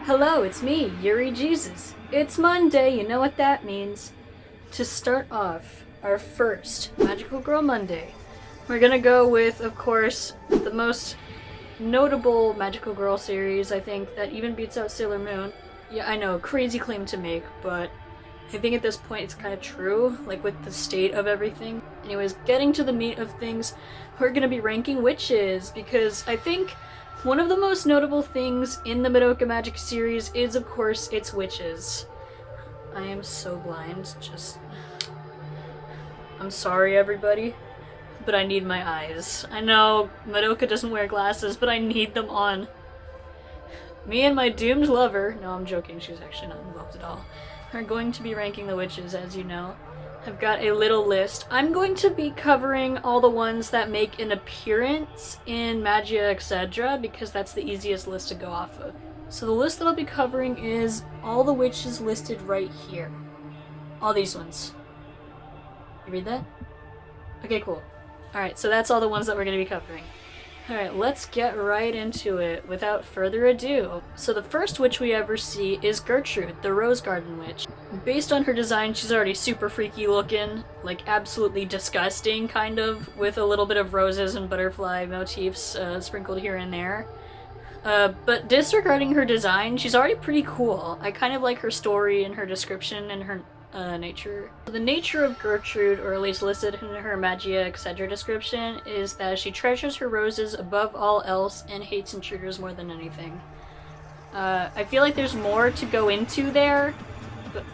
Hello, it's me, Yuri Jesus. It's Monday, you know what that means. To start off our first Magical Girl Monday, we're gonna go with, of course, the most notable Magical Girl series, I think, that even beats out Sailor Moon. Yeah, I know, crazy claim to make, but I think at this point it's kind of true, like with the state of everything. Anyways, getting to the meat of things, we're gonna be ranking witches, because I think one of the most notable things in the Madoka Magica series is, of course, its witches. I am so blind, I'm sorry, everybody, but I need my eyes. I know Madoka doesn't wear glasses, but I need them on. Me and my doomed lover, no, I'm joking, she's actually not involved at all, are going to be ranking the witches, as you know. I've got a little list. I'm going to be covering all the ones that make an appearance in Magia, etc., because that's the easiest list to go off of. So the list that I'll be covering is all the witches listed right here. All these ones. You read that? Okay, cool. Alright, so that's all the ones that we're going to be covering. Alright, let's get right into it without further ado. So the first witch we ever see is Gertrude, the Rose Garden Witch. Based on her design, she's already super freaky looking, like absolutely disgusting, kind of, with a little bit of roses and butterfly motifs sprinkled here and there. But disregarding her design, she's already pretty cool. I kind of like her story and her description and her nature. The nature of Gertrude, or at least listed in her Magia, etc. description, is that she treasures her roses above all else and hates intruders more than anything. I feel like there's more to go into there, but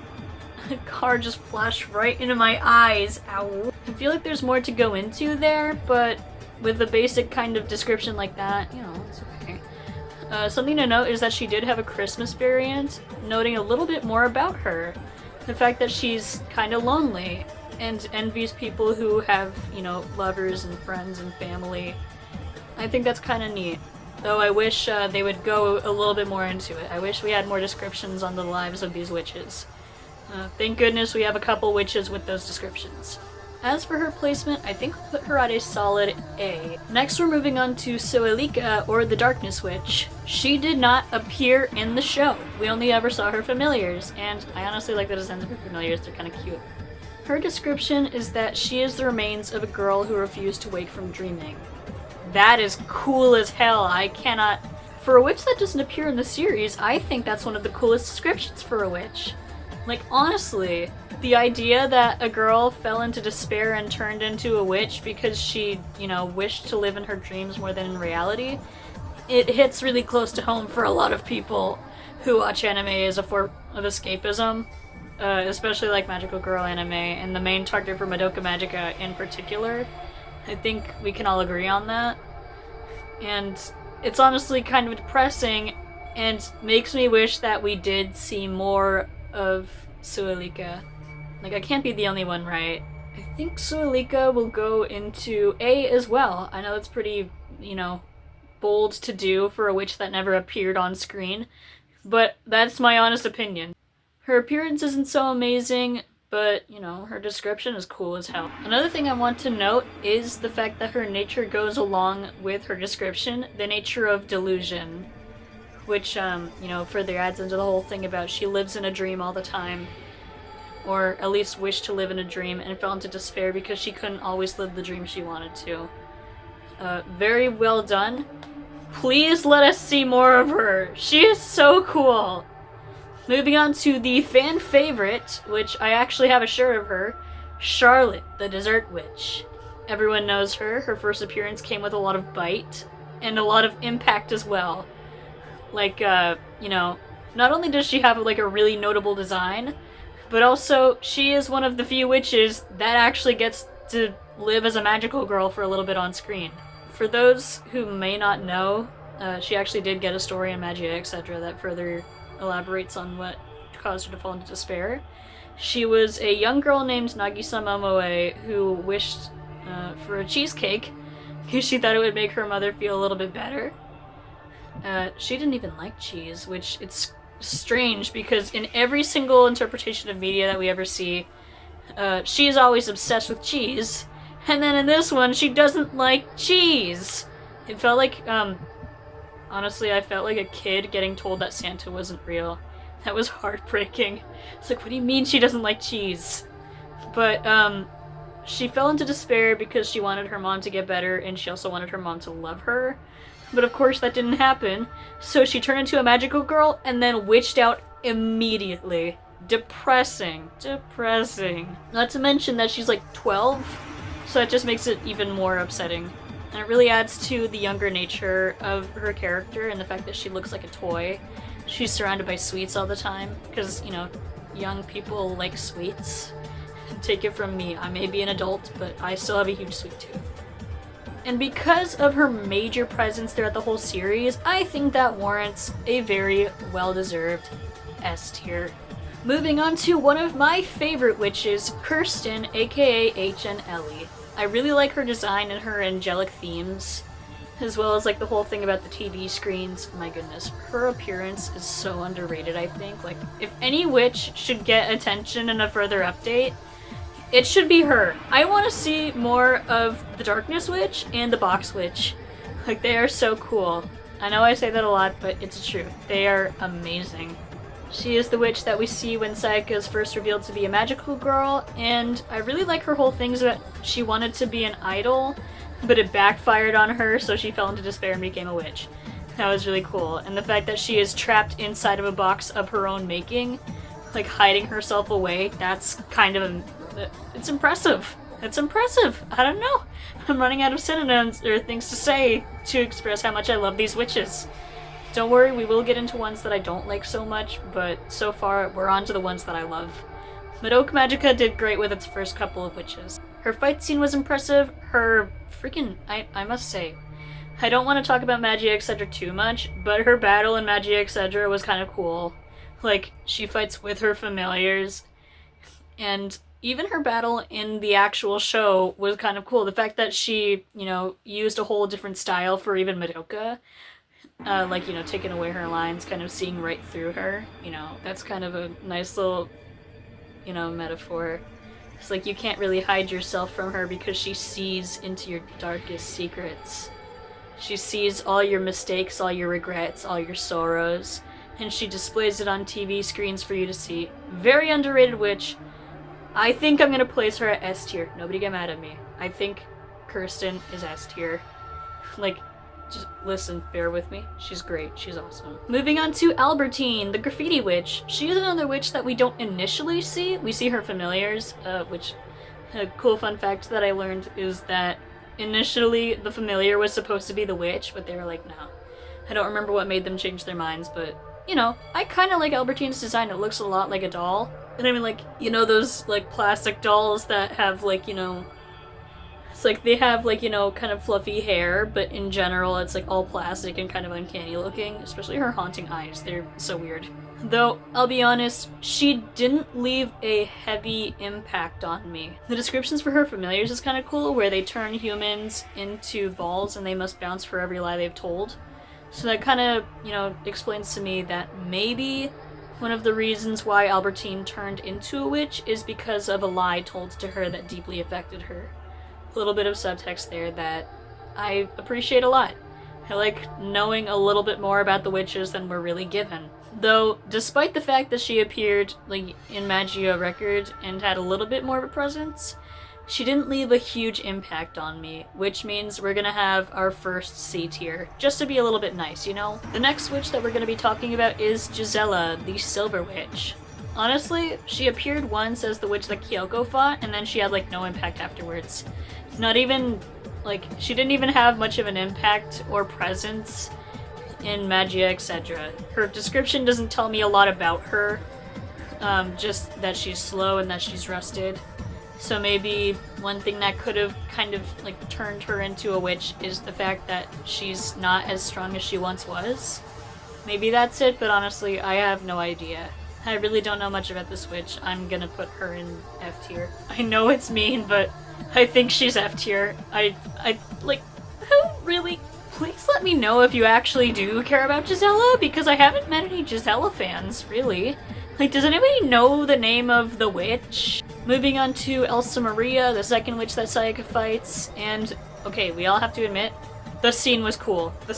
a car just flashed right into my eyes. Ow. I feel like there's more to go into there, but with a basic kind of description like that, you know, it's okay. Something to note is that she did have a Christmas variant, noting a little bit more about her. The fact that she's kind of lonely and envies people who have, you know, lovers and friends and family. I think that's kind of neat. Though I wish they would go a little bit more into it. I wish we had more descriptions on the lives of these witches. Thank goodness we have a couple witches with those descriptions. As for her placement, I think we'll put her at a solid A. Next we're moving on to Soelika, or the Darkness Witch. She did not appear in the show. We only ever saw her familiars, and I honestly like the designs of her familiars, they're kind of cute. Her description is that she is the remains of a girl who refused to wake from dreaming. That is cool as hell. I cannot... For a witch that doesn't appear in the series, I think that's one of the coolest descriptions for a witch. Like, honestly, the idea that a girl fell into despair and turned into a witch because she, you know, wished to live in her dreams more than in reality, it hits really close to home for a lot of people who watch anime as a form of escapism, especially like Magical Girl anime, and the main target for Madoka Magica in particular. I think we can all agree on that. And it's honestly kind of depressing and makes me wish that we did see more of Soelika. Like, I can't be the only one, right? I think Soelika will go into A as well. I know that's pretty, you know, bold to do for a witch that never appeared on screen, but that's my honest opinion. Her appearance isn't so amazing, but, you know, her description is cool as hell. Another thing I want to note is the fact that her nature goes along with her description, the nature of delusion, which, you know, further adds into the whole thing about she lives in a dream all the time, or at least wished to live in a dream and fell into despair because she couldn't always live the dream she wanted to. Very well done. Please let us see more of her. She is so cool. Moving on to the fan favorite, which I actually have a shirt of her, Charlotte, the Dessert Witch. Everyone knows her. Her first appearance came with a lot of bite and a lot of impact as well. Like, you know, not only does she have, like, a really notable design, but also she is one of the few witches that actually gets to live as a magical girl for a little bit on screen. For those who may not know, she actually did get a story in Magia, etc. that further elaborates on what caused her to fall into despair. She was a young girl named Nagisa Momoe who wished for a cheesecake because she thought it would make her mother feel a little bit better. She didn't even like cheese, which it's strange because in every single interpretation of media that we ever see, she is always obsessed with cheese, and then in this one, she doesn't like cheese. It felt like, Honestly, I felt like a kid getting told that Santa wasn't real. That was heartbreaking. It's like, what do you mean she doesn't like cheese? But, she fell into despair because she wanted her mom to get better, and she also wanted her mom to love her. But of course that didn't happen, so she turned into a magical girl and then witched out immediately. Depressing. Depressing. Not to mention that she's like 12, so that just makes it even more upsetting. And it really adds to the younger nature of her character and the fact that she looks like a toy. She's surrounded by sweets all the time, because, you know, young people like sweets. Take it from me, I may be an adult, but I still have a huge sweet tooth. And because of her major presence throughout the whole series, I think that warrants a very well-deserved S tier. Moving on to one of my favorite witches, Kirsten, aka HN Ellie. I really like her design and her angelic themes, as well as like the whole thing about the TV screens. My goodness, her appearance is so underrated, I think. Like, if any witch should get attention in a further update, it should be her. I want to see more of the Darkness Witch and the Box Witch. Like, they are so cool. I know I say that a lot, but it's true. They are amazing. She is the witch that we see when Sayaka is first revealed to be a magical girl, and I really like her whole things about she wanted to be an idol, but it backfired on her, so she fell into despair and became a witch. That was really cool. And the fact that she is trapped inside of a box of her own making, like hiding herself away, that's kind of it's impressive. It's impressive. I don't know. I'm running out of synonyms or things to say to express how much I love these witches. Don't worry, we will get into ones that I don't like so much, but so far we're on to the ones that I love. Madoka Magica did great with its first couple of witches. Her fight scene was impressive. Her freaking, I must say, I don't want to talk about Magia Etc. too much, but her battle in Magia Etc. was kind of cool. Like, she fights with her familiars, and even her battle in the actual show was kind of cool. The fact that she, you know, used a whole different style for even Madoka, like, you know, taking away her lines, kind of seeing right through her, you know, that's kind of a nice little, you know, metaphor. It's like you can't really hide yourself from her because she sees into your darkest secrets. She sees all your mistakes, all your regrets, all your sorrows, and she displays it on TV screens for you to see. Very underrated witch. I think I'm gonna place her at S tier. Nobody get mad at me. I think Kirsten is S tier. Like, just listen, bear with me. She's great. She's awesome. Moving on to Albertine, the graffiti witch. She is another witch that we don't initially see. We see her familiars, which a cool fun fact that I learned is that initially the familiar was supposed to be the witch, but they were like, no. I don't remember what made them change their minds, but, you know, I kind of like Albertine's design. It looks a lot like a doll. And I mean, like, you know, those, like, plastic dolls that have, like, you know, it's like they have, like, you know, kind of fluffy hair, but in general it's, like, all plastic and kind of uncanny looking. Especially her haunting eyes. They're so weird. Though, I'll be honest, she didn't leave a heavy impact on me. The descriptions for her familiars is kind of cool, where they turn humans into balls and they must bounce for every lie they've told. So that kind of, you know, explains to me that maybe one of the reasons why Albertine turned into a witch is because of a lie told to her that deeply affected her. A little bit of subtext there that I appreciate a lot. I like knowing a little bit more about the witches than we're really given. Though, despite the fact that she appeared, like, in Magia Record and had a little bit more of a presence, she didn't leave a huge impact on me, which means we're gonna have our first C tier, just to be a little bit nice, you know? The next witch that we're gonna be talking about is Gisela, the Silver Witch. Honestly, she appeared once as the witch that Kyoko fought, and then she had, like, no impact afterwards. Not even, like, she didn't even have much of an impact or presence in Magia Etc. Her description doesn't tell me a lot about her, just that she's slow and that she's rusted. So maybe one thing that could have kind of, like, turned her into a witch is the fact that she's not as strong as she once was. Maybe that's it, but honestly, I have no idea. I really don't know much about this witch. I'm gonna put her in F tier. I know it's mean, but I think she's F tier. I like, who really? Please let me know if you actually do care about Gisela, because I haven't met any Gisela fans, really. Like, does anybody know the name of the witch? Moving on to Elsa Maria, the second witch that Sayaka fights, and, okay, we all have to admit, the scene was cool. The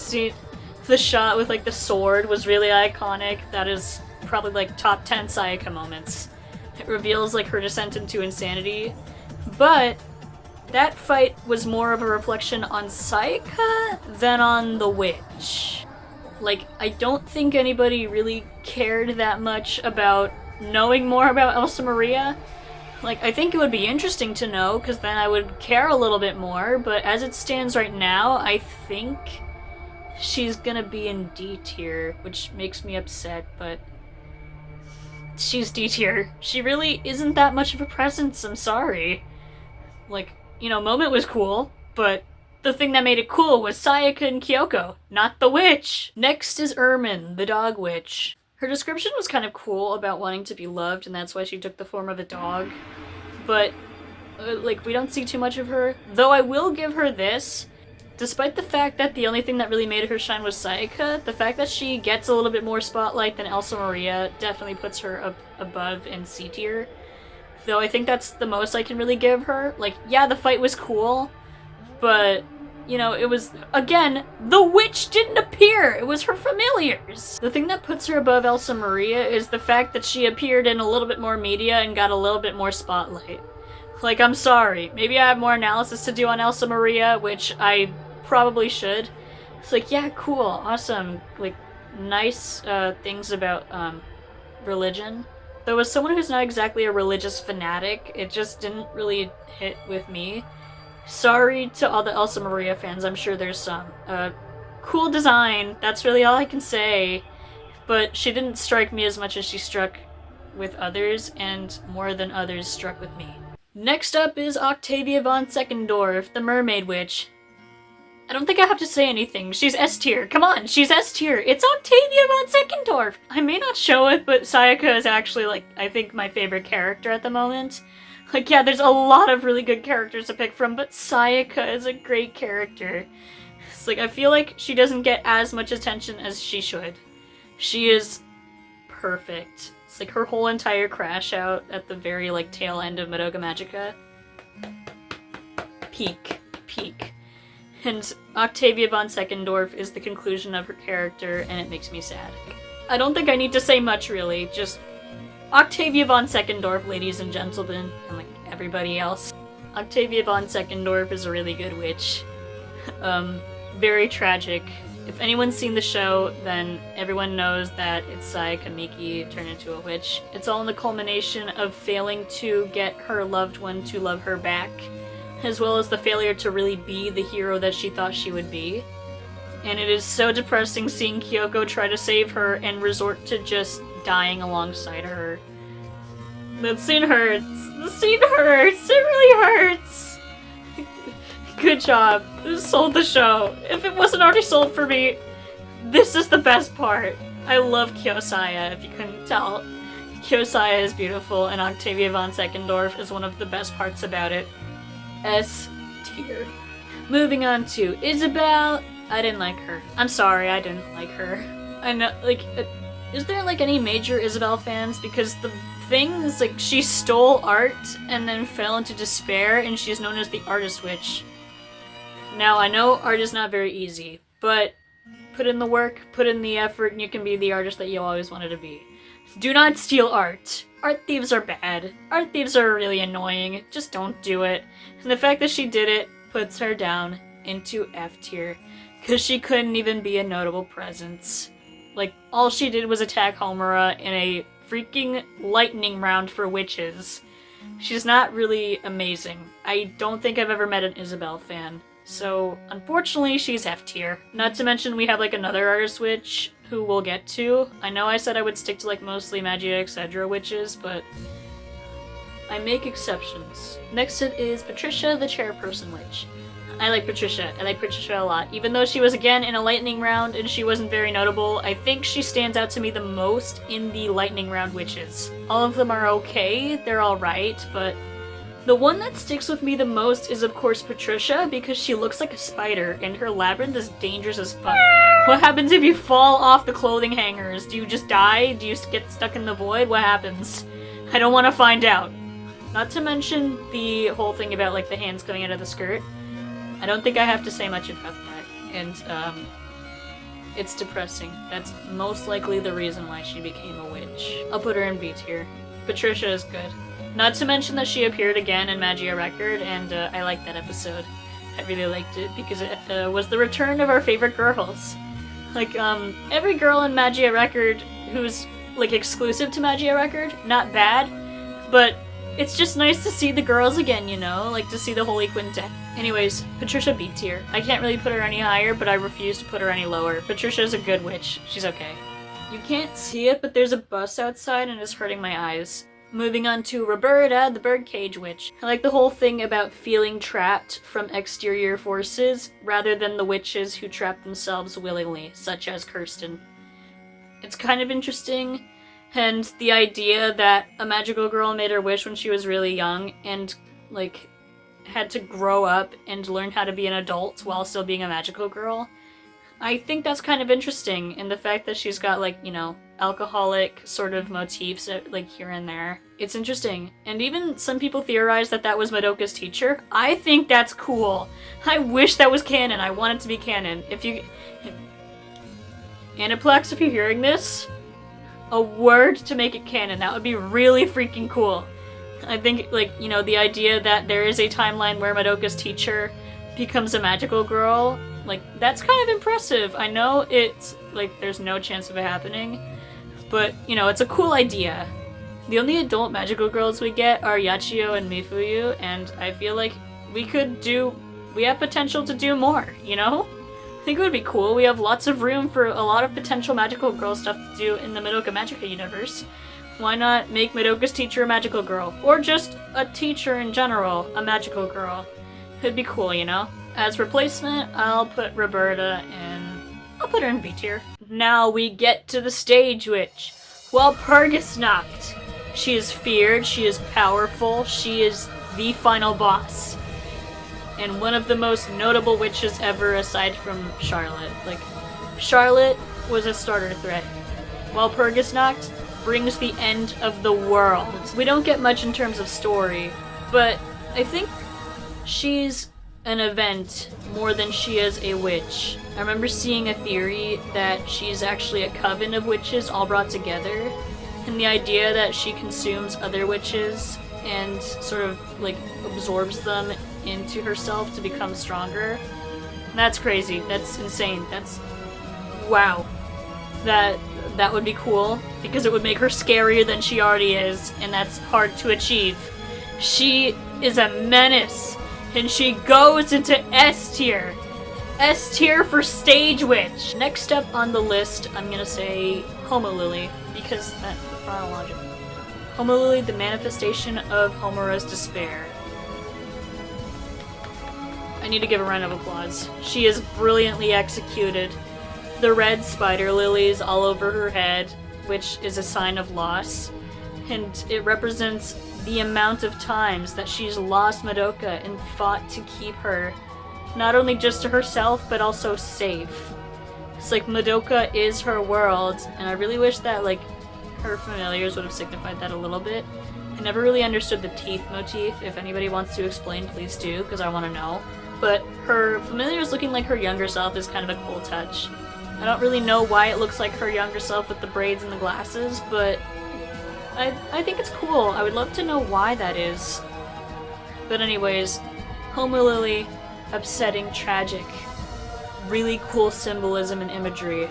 The shot with like the sword was really iconic. That is probably like top 10 Sayaka moments. It reveals like her descent into insanity. But that fight was more of a reflection on Sayaka than on the witch. Like, I don't think anybody really cared that much about knowing more about Elsa Maria. Like, I think it would be interesting to know, because then I would care a little bit more, but as it stands right now, I think she's gonna be in D tier, which makes me upset, but she's D tier. She really isn't that much of a presence, I'm sorry. Like, you know, Moment was cool, but the thing that made it cool was Sayaka and Kyoko, not the witch. Next is Ermin, the dog witch. Her description was kind of cool about wanting to be loved, and that's why she took the form of a dog. But, like, we don't see too much of her. Though I will give her this. Despite the fact that the only thing that really made her shine was Sayaka, the fact that she gets a little bit more spotlight than Elsa Maria definitely puts her up above in C tier. Though I think that's the most I can really give her. Like, yeah, the fight was cool, but, you know, it was, again, the witch didn't appear! It was her familiars! The thing that puts her above Elsa Maria is the fact that she appeared in a little bit more media and got a little bit more spotlight. Like, I'm sorry. Maybe I have more analysis to do on Elsa Maria, which I probably should. It's like, yeah, cool, awesome, like, nice things about religion. Though as someone who's not exactly a religious fanatic, it just didn't really hit with me. Sorry to all the Elsa Maria fans, I'm sure there's some. Cool design, that's really all I can say. But she didn't strike me as much as she struck with others, and more than others struck with me. Next up is Octavia von Seckendorf, the Mermaid Witch. I don't think I have to say anything. She's S tier. Come on, she's S tier. It's Octavia von Seckendorf. I may not show it, but Sayaka is actually, like, I think my favorite character at the moment. Like, yeah, there's a lot of really good characters to pick from, but Sayaka is a great character. It's like, I feel like she doesn't get as much attention as she should. She is perfect. It's like her whole entire crash out at the very, like, tail end of Madoka Magica. Peak. And Octavia von Seckendorf is the conclusion of her character, and it makes me sad. I don't think I need to say much, really. Just Octavia von Seckendorf, ladies and gentlemen, and like everybody else. Octavia von Seckendorf is a really good witch. Very tragic. If anyone's seen the show, then everyone knows that it's Sayaka Miki turned into a witch. It's all in the culmination of failing to get her loved one to love her back, as well as the failure to really be the hero that she thought she would be. And it is so depressing seeing Kyoko try to save her and resort to just dying alongside her. That scene hurts. The scene hurts. It really hurts. Good job. This sold the show. If it wasn't already sold for me, this is the best part. I love Kyosaya, if you couldn't tell. Kyosaya is beautiful, and Octavia von Seckendorf is one of the best parts about it. S tier. Moving on to Isabel. I didn't like her. I'm sorry, I didn't like her. I know, like, is there, like, any major Isabel fans? Because the thing is, like, she stole art and then fell into despair, and she's known as the Artist Witch. Now, I know art is not very easy, but put in the work, put in the effort, and you can be the artist that you always wanted to be. Do not steal art. Art thieves are bad. Art thieves are really annoying. Just don't do it. And the fact that she did it puts her down into F tier, because she couldn't even be a notable presence. Like, all she did was attack Homura in a freaking lightning round for witches. She's not really amazing. I don't think I've ever met an Isabel fan. So, unfortunately, she's F tier. Not to mention we have, like, another artist witch who we'll get to. I know I said I would stick to, like, mostly Magia, etc. witches, but I make exceptions. Next it is Patricia, the chairperson witch. I like Patricia. I like Patricia a lot. Even though she was, again, in a lightning round and she wasn't very notable, I think she stands out to me the most in the lightning round witches. All of them are okay, they're alright, but the one that sticks with me the most is, of course, Patricia, because she looks like a spider, and her labyrinth is dangerous as fuck. What happens if you fall off the clothing hangers? Do you just die? Do you get stuck in the void? What happens? I don't want to find out. Not to mention the whole thing about, like, the hands coming out of the skirt. I don't think I have to say much about that. And, It's depressing. That's most likely the reason why she became a witch. I'll put her in B tier. Patricia is good. Not to mention that she appeared again in Magia Record, and I liked that episode. I really liked it because it was the return of our favorite girls. Like, every girl in Magia Record who's, like, exclusive to Magia Record, not bad, but it's just nice to see the girls again, you know? Like, to see the Holy Quintet. Anyways, Patricia B tier. I can't really put her any higher, but I refuse to put her any lower. Patricia's a good witch. She's okay. You can't see it, but there's a bus outside and it's hurting my eyes. Moving on to Roberta, the birdcage witch. I like the whole thing about feeling trapped from exterior forces, rather than the witches who trap themselves willingly, such as Kirsten. It's kind of interesting, and the idea that a magical girl made her wish when she was really young, and, like, had to grow up and learn how to be an adult while still being a magical girl. I think that's kind of interesting, and the fact that she's got, like, you know, alcoholic sort of motifs, like, here and there. It's interesting. And even some people theorize that that was Madoka's teacher. I think that's cool. I wish that was canon. I want it to be canon. If you... Aniplex, if you're hearing this, a word to make it canon. That would be really freaking cool. I think, like, you know, the idea that there is a timeline where Madoka's teacher becomes a magical girl, like, that's kind of impressive. I know it's, like, there's no chance of it happening, but, you know, it's a cool idea. The only adult magical girls we get are Yachio and Mifuyu, and I feel like we have potential to do more, you know? I think it would be cool. We have lots of room for a lot of potential magical girl stuff to do in the Madoka Magica universe. Why not make Madoka's teacher a magical girl? Or just a teacher in general, a magical girl. It'd be cool, you know? As replacement, I'll put Roberta in... I'll put her in B tier. Now we get to the stage witch. Walpurgisnacht. She is feared, she is powerful, she is the final boss. And one of the most notable witches ever aside from Charlotte. Like, Charlotte was a starter threat. Walpurgisnacht brings the end of the world. We don't get much in terms of story, but I think she's an event more than she is a witch. I remember seeing a theory that she's actually a coven of witches all brought together, and the idea that she consumes other witches and sort of, like, absorbs them into herself to become stronger. That's crazy. That's insane. That's... wow. That would be cool, because it would make her scarier than she already is, and that's hard to achieve. She is a menace, and she goes into S tier. S tier for Stage Witch. Next up on the list, I'm gonna say Homo Lily, because that's chronological. Homo Lily, the manifestation of Homura's despair. I need to give a round of applause. She is brilliantly executed. The red spider lilies all over her head, which is a sign of loss, and it represents the amount of times that she's lost Madoka and fought to keep her, not only just to herself, but also safe. It's like Madoka is her world, and I really wish that, like, her familiars would have signified that a little bit. I never really understood the teeth motif. If anybody wants to explain, please do, because I want to know. But her familiars looking like her younger self is kind of a cool touch. I don't really know why it looks like her younger self with the braids and the glasses, but I think it's cool. I would love to know why that is. But anyways, Homo Lily, upsetting, tragic, really cool symbolism and imagery.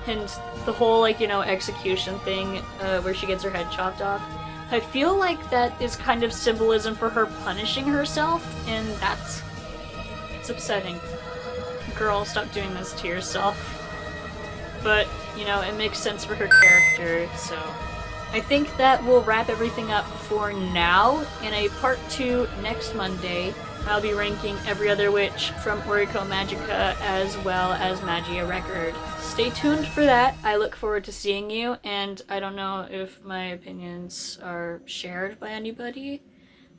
And the whole, like, you know, execution thing, where she gets her head chopped off. I feel like that is kind of symbolism for her punishing herself, and it's upsetting. Girl, stop doing this to yourself. But, you know, it makes sense for her character, so... I think that will wrap everything up for now. In a part 2 next Monday, I'll be ranking every other witch from Madoka Magica as well as Magia Record. Stay tuned for that. I look forward to seeing you, and I don't know if my opinions are shared by anybody.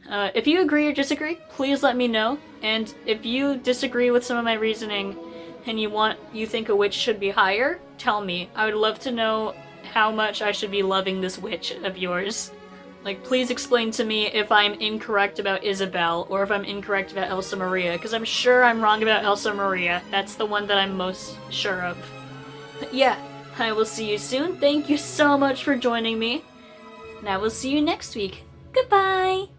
If you agree or disagree, please let me know. And if you disagree with some of my reasoning and you think a witch should be higher, tell me. I would love to know how much I should be loving this witch of yours. Like, please explain to me if I'm incorrect about Isabel, or if I'm incorrect about Elsa Maria, because I'm sure I'm wrong about Elsa Maria. That's the one that I'm most sure of. But yeah, I will see you soon. Thank you so much for joining me. And I will see you next week. Goodbye!